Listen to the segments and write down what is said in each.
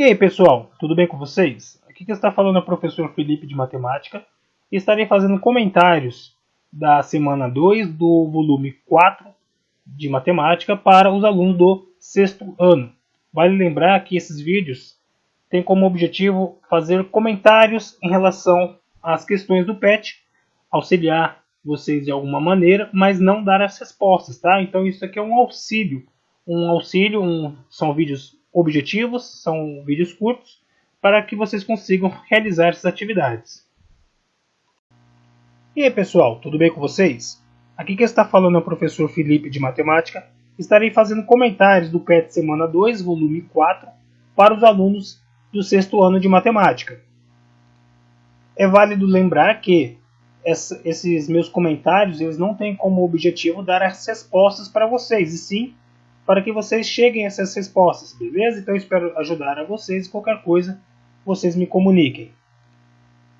E aí pessoal, tudo bem com vocês? Aqui que está falando é o professor Felipe de Matemática e estarei fazendo comentários da semana 2 do volume 4 de Matemática para os alunos do sexto ano. Vale lembrar que esses vídeos têm como objetivo fazer comentários em relação às questões do PET, auxiliar vocês de alguma maneira, mas não dar as respostas, tá? Então isso aqui é um auxílio, são vídeos objetivos, são vídeos curtos, para que vocês consigam realizar essas atividades. E aí pessoal, tudo bem com vocês? Aqui quem está falando é o professor Felipe de Matemática. Estarei fazendo comentários do PET Semana 2, volume 4, para os alunos do sexto ano de Matemática. É válido lembrar que esses meus comentários eles não têm como objetivo dar as respostas para vocês, e sim para que vocês cheguem a essas respostas, beleza? Então eu espero ajudar a vocês e qualquer coisa vocês me comuniquem.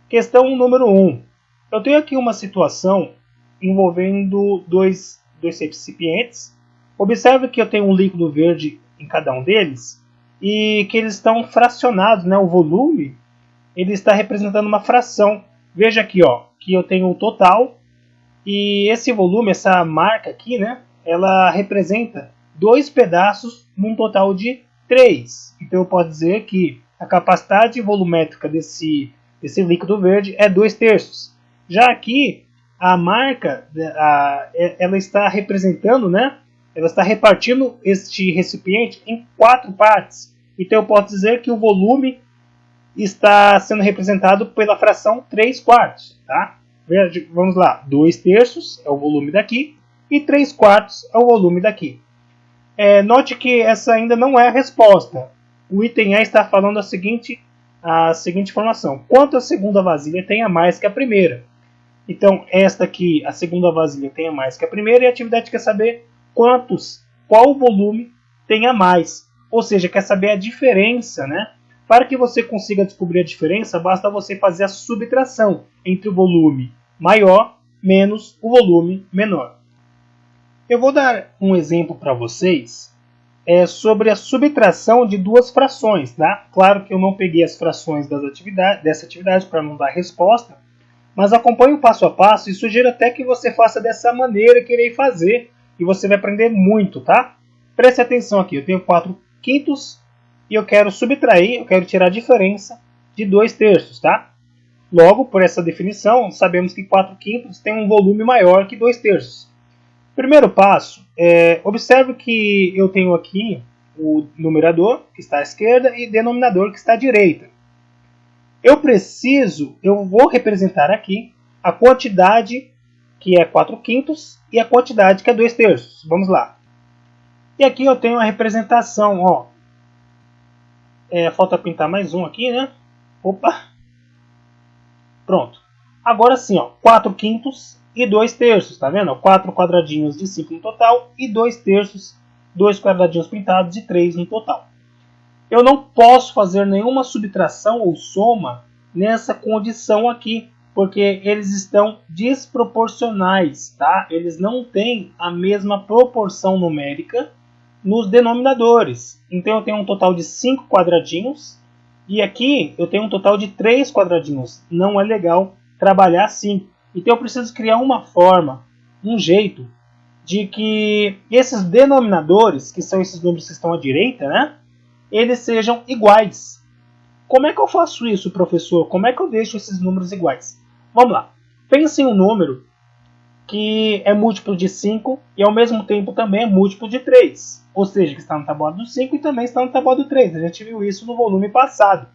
Questão número 1. Eu tenho aqui uma situação envolvendo dois recipientes. Observe que eu tenho um líquido verde em cada um deles e que eles estão fracionados, né? O volume ele está representando uma fração. Veja aqui, ó, que eu tenho o total e esse volume, essa marca aqui, né? Ela representa 2 pedaços num total de 3. Então eu posso dizer que a capacidade volumétrica desse líquido verde é 2/3. Já aqui a marca ela está representando, né? Ela está repartindo este recipiente em 4 partes. Então eu posso dizer que o volume está sendo representado pela fração 3/4, tá? Vamos lá, 2/3 é o volume daqui e 3/4 é o volume daqui. Note que essa ainda não é a resposta. O item A está falando a seguinte informação. Quanto a segunda vasilha tem a mais que a primeira? Então, esta aqui, a segunda vasilha tem a mais que a primeira, e a atividade quer saber qual volume tem a mais. Ou seja, quer saber a diferença, né? Para que você consiga descobrir a diferença, basta você fazer a subtração entre o volume maior menos o volume menor. Eu vou dar um exemplo para vocês sobre a subtração de 2 frações. Tá? Claro que eu não peguei as frações dessa atividade para não dar resposta, mas acompanhe o passo a passo e sugiro até que você faça dessa maneira que irei fazer e você vai aprender muito. Tá? Preste atenção aqui, eu tenho 4/5 e eu quero tirar a diferença de 2/3. Tá? Logo, por essa definição, sabemos que 4/5 tem um volume maior que 2/3. Primeiro passo, observe que eu tenho aqui o numerador, que está à esquerda, e o denominador, que está à direita. Eu vou representar aqui a quantidade que é 4/5 e a quantidade que é 2/3. Vamos lá. E aqui eu tenho a representação, ó. Falta pintar mais um aqui, né? Opa! Pronto. Agora sim, ó, 4/5 e 2/3, tá vendo? 4 quadradinhos de 5 no total e 2/3, 2 quadradinhos pintados de 3 no total. Eu não posso fazer nenhuma subtração ou soma nessa condição aqui, porque eles estão desproporcionais, tá? Eles não têm a mesma proporção numérica nos denominadores. Então eu tenho um total de 5 quadradinhos e aqui eu tenho um total de 3 quadradinhos. Não é legal trabalhar assim. Então eu preciso criar uma forma, um jeito, de que esses denominadores, que são esses números que estão à direita, né, eles sejam iguais. Como é que eu faço isso, professor? Como é que eu deixo esses números iguais? Vamos lá. Pense em um número que é múltiplo de 5 e ao mesmo tempo também é múltiplo de 3. Ou seja, que está na tabuada do 5 e também está na tabuada do 3. A gente viu isso no volume passado.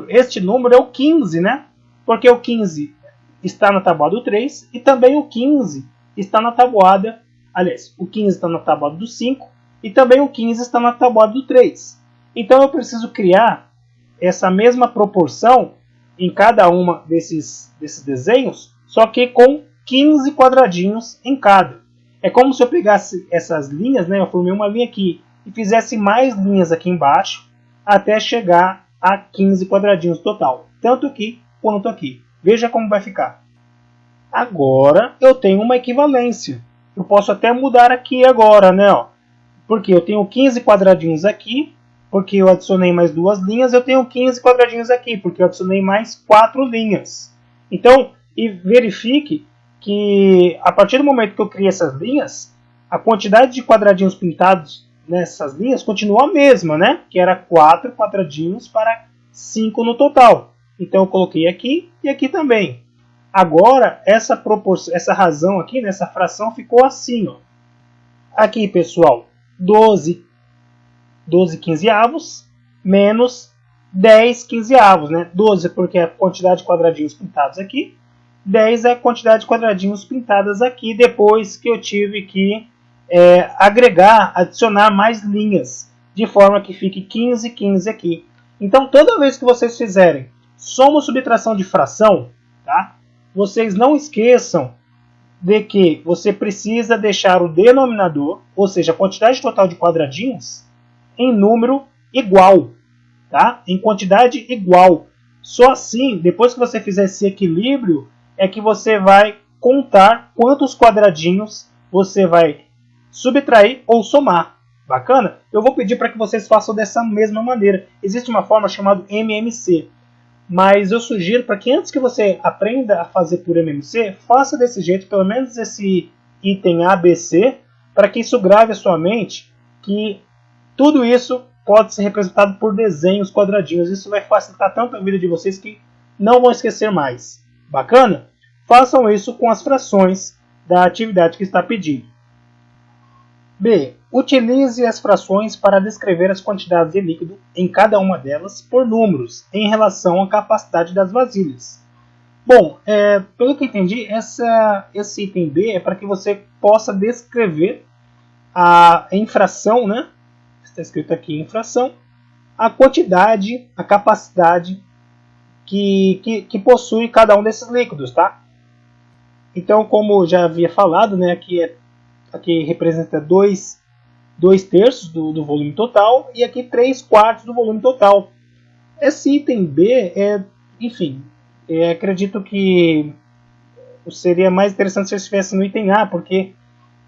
Este número é o 15, né? Porque o 15 está na tabuada do 3 e também o 15 está na tabuada, aliás, o 15 está na tabuada do 5 e também o 15 está na tabuada do 3. Então eu preciso criar essa mesma proporção em cada uma desses desenhos, só que com 15 quadradinhos em cada. É como se eu pegasse essas linhas, né, eu formei uma linha aqui e fizesse mais linhas aqui embaixo até chegar a 15 quadradinhos total, tanto aqui quanto aqui. Veja como vai ficar. Agora eu tenho uma equivalência. Eu posso até mudar aqui agora, né? Ó, porque eu tenho 15 quadradinhos aqui porque eu adicionei mais 2 linhas, eu tenho 15 quadradinhos aqui, porque eu adicionei mais 4 linhas. Então, e verifique que a partir do momento que eu criei essas linhas, a quantidade de quadradinhos pintados nessas linhas continua a mesma, né? Que era 4 quadradinhos para 5 no total. Então eu coloquei aqui e aqui também. Agora, essa razão aqui, nessa fração, ficou assim. Ó. Aqui, pessoal, 12 quinzeavos menos 10 quinzeavos. Né? 12 porque é a quantidade de quadradinhos pintados aqui. 10 é a quantidade de quadradinhos pintadas aqui, depois que eu tive que agregar, adicionar mais linhas, de forma que fique 15, 15 aqui. Então, toda vez que vocês fizerem soma ou subtração de fração, tá? Vocês não esqueçam de que você precisa deixar o denominador, ou seja, a quantidade total de quadradinhos, em número igual, tá? Em quantidade igual. Só assim, depois que você fizer esse equilíbrio, é que você vai contar quantos quadradinhos você vai subtrair ou somar. Bacana? Eu vou pedir para que vocês façam dessa mesma maneira. Existe uma forma chamada MMC. Mas eu sugiro para que antes que você aprenda a fazer por MMC, faça desse jeito, pelo menos esse item ABC, para que isso grave a sua mente, que tudo isso pode ser representado por desenhos quadradinhos. Isso vai facilitar tanto a vida de vocês que não vão esquecer mais. Bacana? Façam isso com as frações da atividade que está pedindo. B. Utilize as frações para descrever as quantidades de líquido em cada uma delas por números em relação à capacidade das vasilhas. Bom, pelo que eu entendi, esse item B é para que você possa descrever em fração, né? Está escrito aqui em fração, a quantidade, a capacidade que possui cada um desses líquidos, tá? Então, como já havia falado, né, aqui representa 2 terços do volume total e aqui 3 quartos do volume total. Esse item B enfim, acredito que seria mais interessante se eu estivesse no item A, porque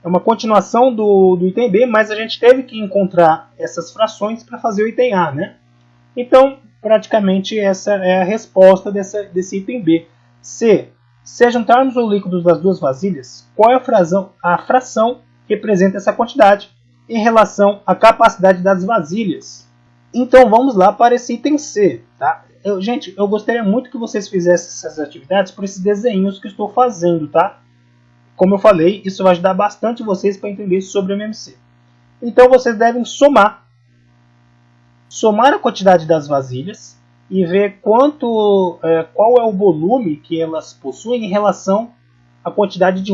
é uma continuação do item B, mas a gente teve que encontrar essas frações para fazer o item A, né? Então, praticamente essa é a resposta desse item B. C. Se juntarmos os líquidos das duas vasilhas, qual é a fração que representa essa quantidade em relação à capacidade das vasilhas? Então vamos lá para esse item C. Tá? Gente, eu gostaria muito que vocês fizessem essas atividades por esses desenhos que eu estou fazendo. Tá? Como eu falei, isso vai ajudar bastante vocês para entender sobre o MMC. Então vocês devem somar a quantidade das vasilhas e ver qual é o volume que elas possuem em relação à quantidade de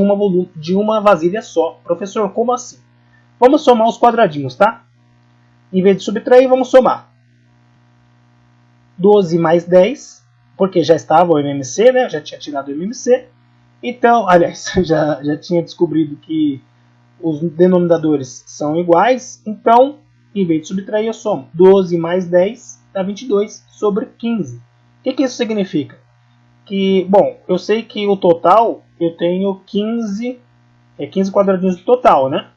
uma vasilha só. Professor, como assim? Vamos somar os quadradinhos, tá? Em vez de subtrair, vamos somar. 12 mais 10, porque já estava o MMC, né? Já tinha tirado o MMC. Então, aliás, já tinha descobrido que os denominadores são iguais. Então, em vez de subtrair, eu somo. 12 mais 10 dá 22 sobre 15. O que isso significa? Bom, eu sei que o total eu tenho 15 quadradinhos no total, né?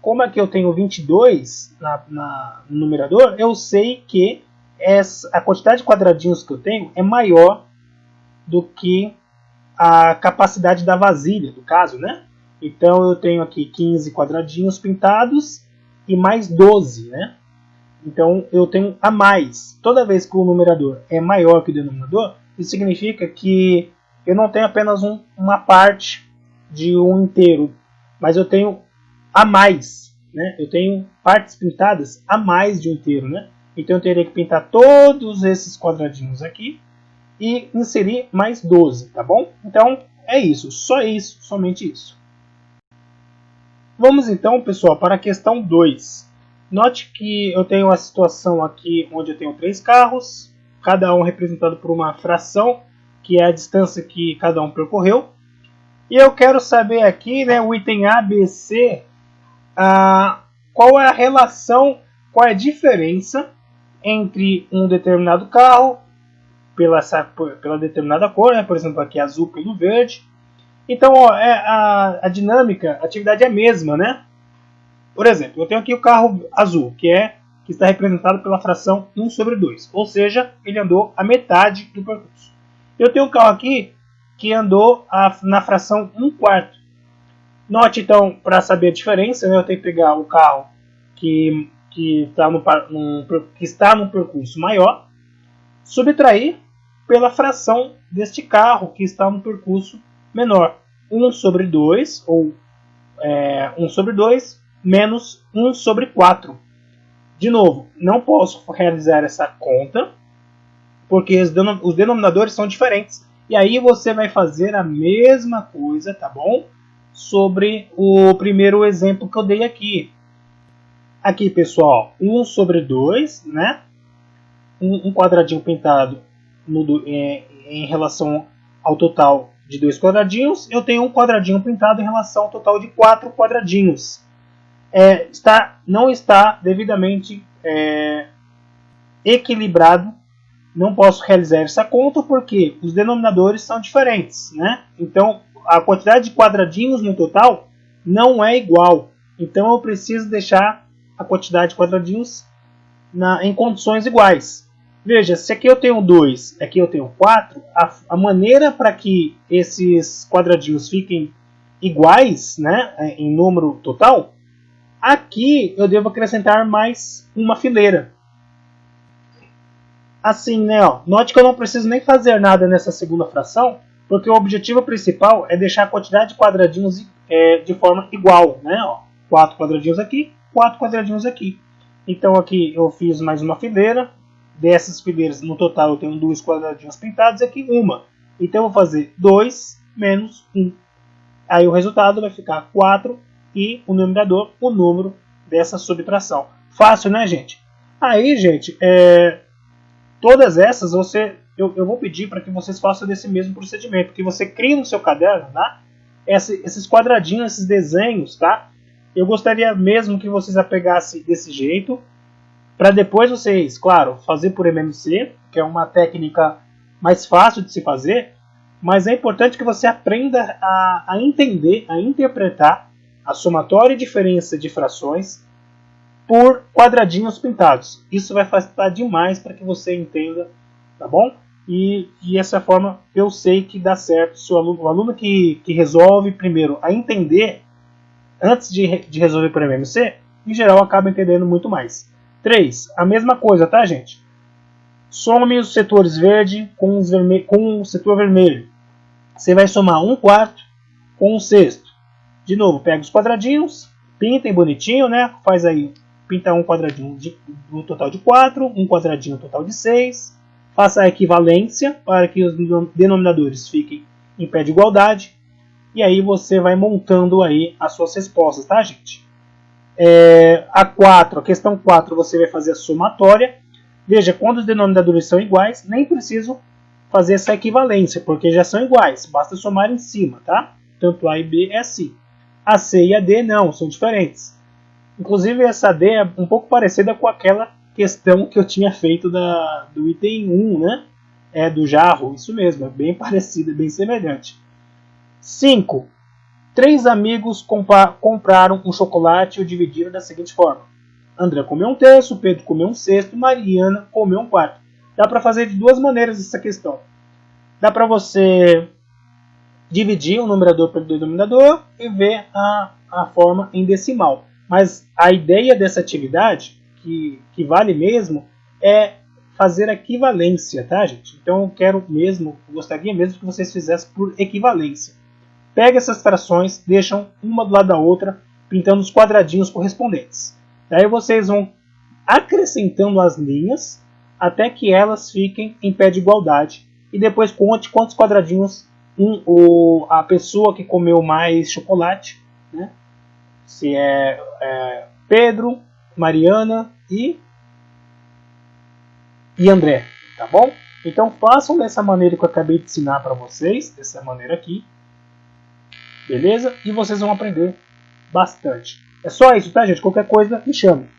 Como aqui eu tenho 22 no numerador, eu sei que a quantidade de quadradinhos que eu tenho é maior do que a capacidade da vasilha, no caso, né? Então eu tenho aqui 15 quadradinhos pintados e mais 12, né? Então eu tenho a mais. Toda vez que o numerador é maior que o denominador, isso significa que eu não tenho apenas uma parte de um inteiro, mas eu tenho a mais, né? Eu tenho partes pintadas a mais de um inteiro, né? Então eu teria que pintar todos esses quadradinhos aqui e inserir mais 12, tá bom? Então é isso, só isso, somente isso. Vamos então, pessoal, para a questão 2. Note que eu tenho a situação aqui onde eu tenho 3 carros, cada um representado por uma fração, que é a distância que cada um percorreu. E eu quero saber aqui, né, o item ABC, qual é a relação, qual é a diferença entre um determinado carro, pela determinada cor, né, por exemplo, aqui azul pelo verde. Então, ó, a dinâmica, a atividade é a mesma, né? Por exemplo, eu tenho aqui o carro azul, que que está representado pela fração 1 sobre 2. Ou seja, ele andou a metade do percurso. Eu tenho um carro aqui que andou na fração 1/4. Note então, para saber a diferença, né, eu tenho que pegar o carro que está no percurso maior, subtrair pela fração deste carro que está no percurso menor. 1 sobre 2, ou 1 sobre 2, menos 1 sobre 4. De novo, não posso realizar essa conta, porque os denominadores são diferentes. E aí você vai fazer a mesma coisa, tá bom? Sobre o primeiro exemplo que eu dei aqui. Aqui, pessoal, 1 sobre 2, né? Um quadradinho pintado em relação ao total de 2 quadradinhos. Eu tenho um quadradinho pintado em relação ao total de 4 quadradinhos. Não está devidamente equilibrado. Não posso realizar essa conta porque os denominadores são diferentes, né? Então, a quantidade de quadradinhos no total não é igual. Então, eu preciso deixar a quantidade de quadradinhos em condições iguais. Veja, se aqui eu tenho 2, aqui eu tenho 4, a maneira para que esses quadradinhos fiquem iguais, né, em número total, aqui eu devo acrescentar mais uma fileira. Assim, né, ó, note que eu não preciso nem fazer nada nessa segunda fração, porque o objetivo principal é deixar a quantidade de quadradinhos de forma igual, né, ó, 4 quadradinhos aqui, 4 quadradinhos aqui. Então aqui eu fiz mais uma fileira. Dessas fileiras, no total, eu tenho 2 quadradinhos pintados e aqui uma. Então eu vou fazer 2 menos 1. Aí o resultado vai ficar 4 e o numerador, o número dessa subtração. Fácil, né, gente? Aí, gente, todas essas eu vou pedir para que vocês façam desse mesmo procedimento. Que você crie no seu caderno, tá? Esses quadradinhos, esses desenhos, tá? Eu gostaria mesmo que vocês apegassem desse jeito, para depois vocês, claro, fazer por MMC, que é uma técnica mais fácil de se fazer, mas é importante que você aprenda a entender, a interpretar a somatória e diferença de frações por quadradinhos pintados. Isso vai facilitar demais para que você entenda, tá bom? E essa forma eu sei que dá certo. O aluno que resolve primeiro a entender, antes de resolver por MMC, em geral acaba entendendo muito mais. 3. A mesma coisa, tá, gente? Some os setores verde com o setor vermelho. Você vai somar 1/4 com 1/6. De novo, pega os quadradinhos, pintem bonitinho, né? Faz aí, pinta um quadradinho no total de 4, um quadradinho no total de 6. Faça a equivalência para que os denominadores fiquem em pé de igualdade. E aí você vai montando aí as suas respostas, tá, gente? A questão 4, você vai fazer a somatória. Veja, quando os denominadores são iguais, nem preciso fazer essa equivalência, porque já são iguais, basta somar em cima, tá? Tanto A e B é assim. A C e a D não, são diferentes. Inclusive essa D é um pouco parecida com aquela questão que eu tinha feito do item 1, né? Do jarro, isso mesmo, é bem parecida, bem semelhante. 5. 3 amigos compraram um chocolate e o dividiram da seguinte forma. André comeu 1/3, Pedro comeu 1/6, Mariana comeu 1/4. Dá para fazer de duas maneiras essa questão. Dá para você dividir o numerador pelo denominador e ver a forma em decimal. Mas a ideia dessa atividade, que vale mesmo, é fazer a equivalência, tá, gente? Então eu gostaria mesmo que vocês fizessem por equivalência. Pega essas frações, deixam uma do lado da outra, pintando os quadradinhos correspondentes. Daí vocês vão acrescentando as linhas até que elas fiquem em pé de igualdade. E depois conte quantos quadradinhos a pessoa que comeu mais chocolate, né? Se Pedro, Mariana e André, tá bom? Então façam dessa maneira que eu acabei de ensinar para vocês, dessa maneira aqui. Beleza? E vocês vão aprender bastante. É só isso, tá, gente? Qualquer coisa, me chame.